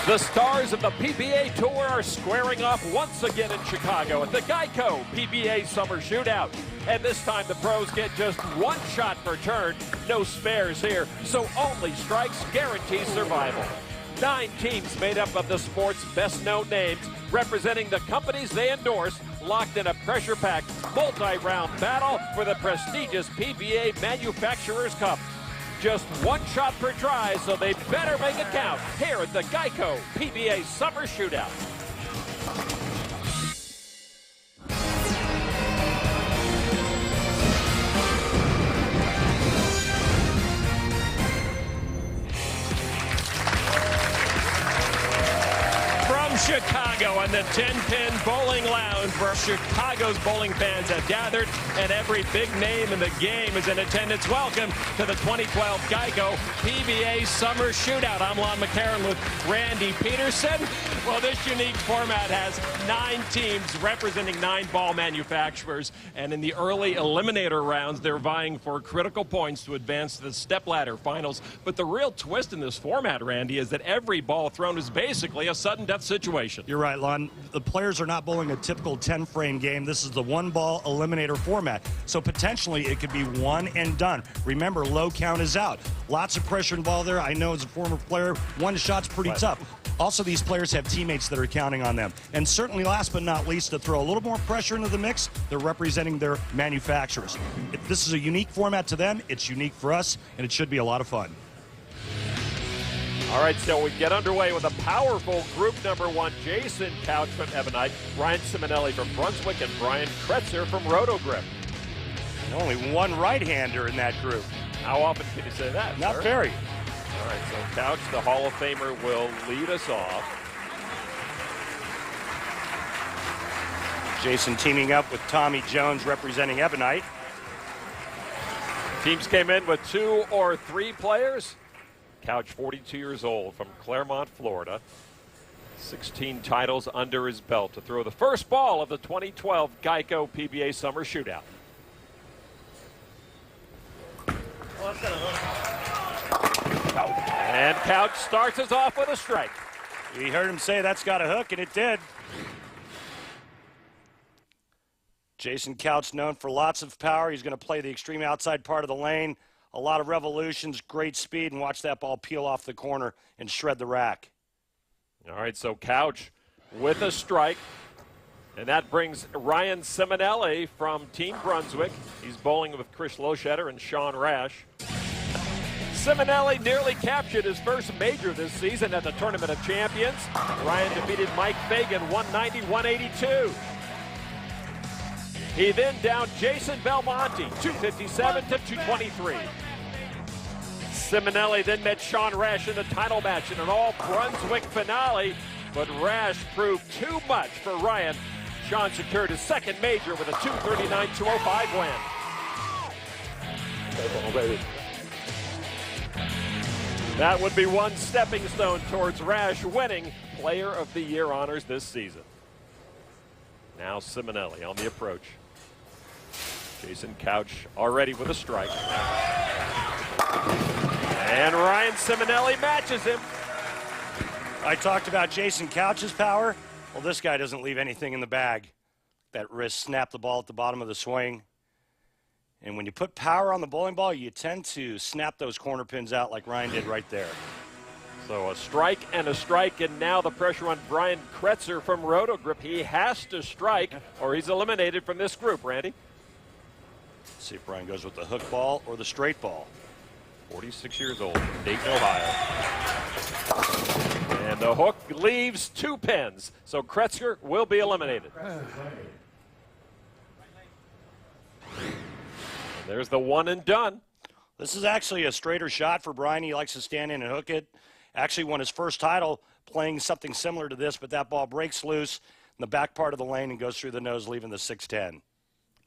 The stars of the PBA Tour are squaring off once again in Chicago at the Geico PBA Summer Shootout. And this time the pros get just one shot per turn. No spares here, so only strikes guarantee survival. 9 teams made up of the sport's best-known names, representing the companies they endorse, locked in a pressure-packed, multi-round battle for the prestigious PBA Manufacturers Cup. Just one shot per try, so they better make it count here at the Geico PBA Summer Shootout. From Chicago and the 10-pin bowling lounge where Chicago's bowling fans have gathered and every big name in the game is in attendance. Welcome to the 2012 Geico PBA Summer Shootout. I'm Lon McCarron with Randy Peterson. Well, this unique format has 9 teams representing 9 ball manufacturers, and in the early eliminator rounds, they're vying for critical points to advance to the stepladder finals. But the real twist in this format, Randy, is that every ball thrown is basically a sudden death situation. You're right, Lon. The players are not bowling a typical 10-frame game. This is the one-ball eliminator format, so potentially it could be one and done. Remember, low count is out. Lots of pressure involved there. I know as a former player, one shot's pretty tough. Also, these players have teammates that are counting on them. And certainly, last but not least, to throw a little more pressure into the mix, they're representing their manufacturers. If this is a unique format to them, it's unique for us, and it should be a lot of fun. All right, so we get underway with a powerful group number 1. Jason Couch from Ebonite, Ryan Simonelli from Brunswick, and Brian Kretzer from Rotogrip. And only one right-hander in that group. How often can you say that, Not sir? very. All right, so Couch, the Hall of Famer, will lead us off. Jason teaming up with Tommy Jones representing Ebonite. Teams came in with 2 or 3 players. Couch, 42 years old, from Claremont, Florida. 16 titles under his belt to throw the first ball of the 2012 Geico PBA Summer Shootout. And Couch starts us off with a strike. We heard him say that's got a hook, and it did. Jason Couch, known for lots of power. He's going to play the extreme outside part of the lane. A lot of revolutions, great speed, and watch that ball peel off the corner and shred the rack. All right, so Couch with a strike. And that brings Ryan Simonelli from Team Brunswick. He's bowling with Chris Loschetter and Sean Rash. Simonelli nearly captured his first major this season at the Tournament of Champions. Ryan defeated Mike Fagan 190-182. He then downed Jason Belmonte 257-223. Simonelli then met Sean Rash in the title match in an all-Brunswick finale, but Rash proved too much for Ryan. Sean secured his second major with a 239-205 win. That would be one stepping stone towards Rash winning Player of the Year honors this season. Now Simonelli on the approach. Jason Couch already with a strike. And Ryan Simonelli matches him. I talked about Jason Couch's power. Well, this guy doesn't leave anything in the bag. That wrist snapped the ball at the bottom of the swing. And when you put power on the bowling ball, you tend to snap those corner pins out like Ryan did right there. So a strike, and now the pressure on Brian Kretzer from Rotogrip. He has to strike or he's eliminated from this group, Randy. Let's see if Brian goes with the hook ball or the straight ball. 46 years old, Dayton, Ohio. And the hook leaves 2 pins, so Kretzer will be eliminated. There's the one and done. This is actually a straighter shot for Brian. He likes to stand in and hook it. Actually won his first title playing something similar to this, but that ball breaks loose in the back part of the lane and goes through the nose, leaving the 610.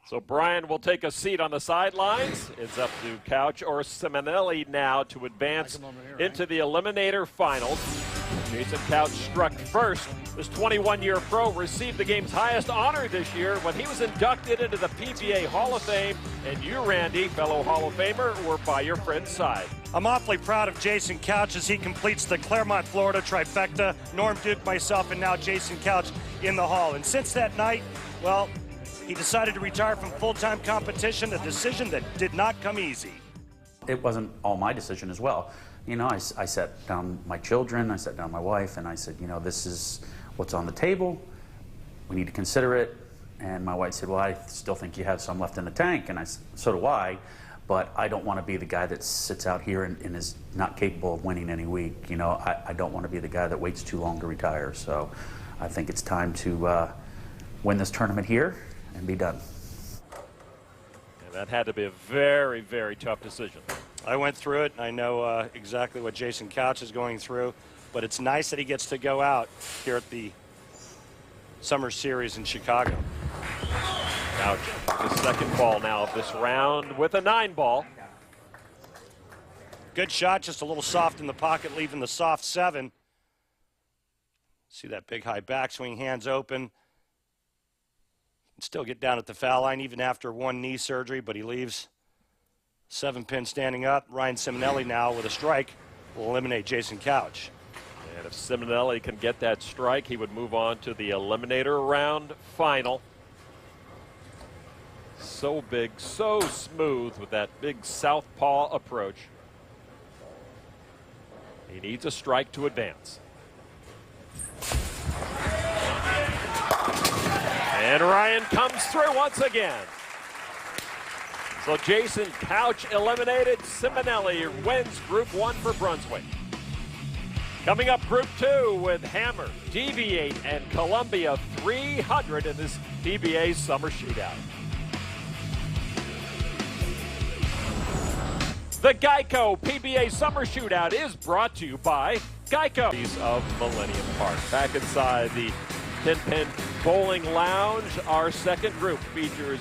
So Brian will take a seat on the sidelines. It's up to Couch or Simonelli now to advance into the eliminator finals. Jason Couch struck first. This 21-year pro received the game's highest honor this year when he was inducted into the PBA Hall of Fame. And you, Randy, fellow Hall of Famer, were by your friend's side. I'm awfully proud of Jason Couch as he completes the Claremont, Florida trifecta. Norm Duke, myself, and now Jason Couch in the Hall. And since that night, well, he decided to retire from full-time competition, a decision that did not come easy. It wasn't all my decision as well. You know, I sat down my children, I sat down my wife, and I said, you know, this is what's on the table. We need to consider it. And my wife said, well, I still think you have some left in the tank. And I said, so do I. But I don't want to be the guy that sits out here and is not capable of winning any week. You know, I don't want to be the guy that waits too long to retire. So I think it's time to win this tournament here and be done. And that had to be a very, very tough decision. I went through it. I know exactly what Jason Couch is going through. But it's nice that he gets to go out here at the Summer Series in Chicago. Couch, the second ball now of this round with a 9-ball. Good shot, just a little soft in the pocket, leaving the soft 7. See that big high backswing, hands open. Can still get down at the foul line even after one knee surgery, but he leaves 7-pin standing up. Ryan Simonelli now with a strike will eliminate Jason Couch. And if Simonelli can get that strike, he would move on to the eliminator round final. So big, so smooth with that big southpaw approach. He needs a strike to advance. And Ryan comes through once again. So Jason Couch eliminated. Simonelli wins Group 1 for Brunswick. Coming up, Group 2 with Hammer, Deviate, and Columbia 300 in this PBA Summer Shootout. The Geico PBA Summer Shootout is brought to you by Geico. Of Millennium Park. Back inside the 10-pin bowling lounge, our second group features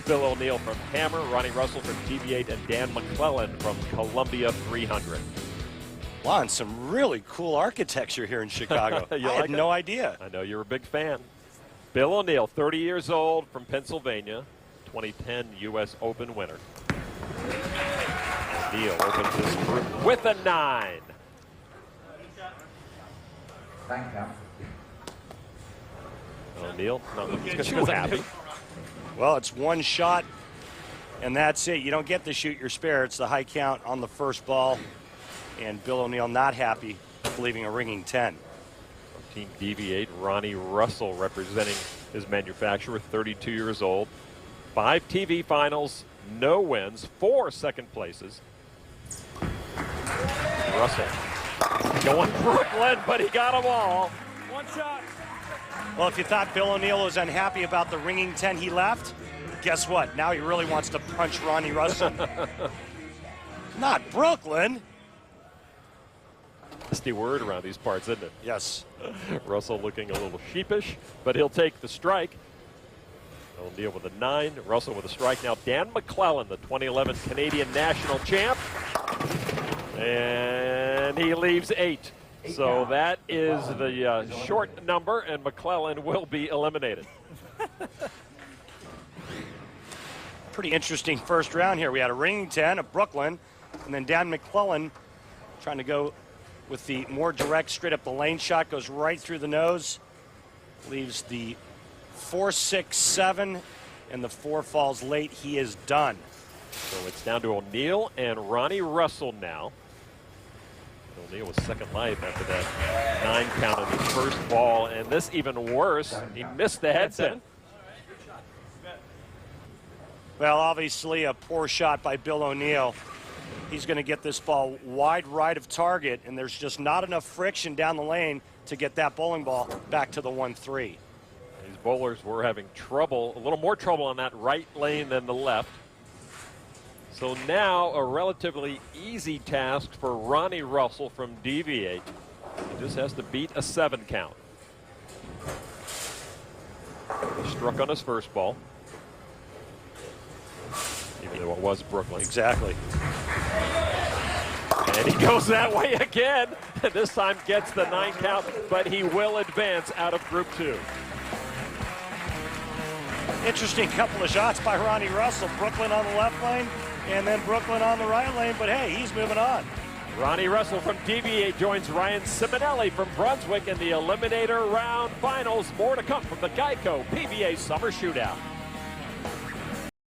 Bill O'Neill from Hammer, Ronnie Russell from Deviate, and Dan McClellan from Columbia 300. Wow, and some really cool architecture here in Chicago. I had no idea. I know you're a big fan. Bill O'Neill, 30 years old, from Pennsylvania, 2010 U.S. Open winner. O'Neill opens this group with a 9. Thank you. O'Neill not looking too happy. Well, it's one shot, and that's it. You don't get to shoot your spare. It's the high count on the first ball. And Bill O'Neill not happy, leaving a ringing 10. Team Deviate, Ronnie Russell representing his manufacturer, 32 years old. 5 TV finals, no wins, 4 second places. Russell going Brooklyn, but he got them all. One shot. Well, if you thought Bill O'Neill was unhappy about the ringing 10 he left, guess what? Now he really wants to punch Ronnie Russell. Not Brooklyn. Nasty word around these parts, isn't it? Yes. Russell looking a little sheepish, but he'll take the strike. O'Neill with a 9, Russell with a strike. Now Dan McClellan, the 2011 Canadian national champ. And he leaves 8. So that is the short number, and McClellan will be eliminated. Pretty interesting first round here. We had a ringing 10 of Brooklyn, and then Dan McClellan trying to go with the more direct, straight up the lane shot, goes right through the nose, leaves the 4, 6, 7, and the 4 falls late. He is done. So it's down to O'Neill and Ronnie Russell now. O'Neill was second life after that 9 count of his first ball, and this even worse. He missed the head spin. Well, obviously a poor shot by Bill O'Neill. He's going to get this ball wide right of target, and there's just not enough friction down the lane to get that bowling ball back to the 1-3. These bowlers were having trouble, a little more trouble on that right lane than the left. So now a relatively easy task for Ronnie Russell from Deviate. He just has to beat a 7 count. He struck on his first ball, even though it was Brooklyn. Exactly. And he goes that way again. This time gets the 9 count, but he will advance out of Group 2. Interesting couple of shots by Ronnie Russell. Brooklyn on the left lane, and then Brooklyn on the right lane, but hey, he's moving on. Ronnie Russell from DBA joins Ryan Simonelli from Brunswick in the Eliminator Round Finals. More to come from the Geico PBA Summer Shootout.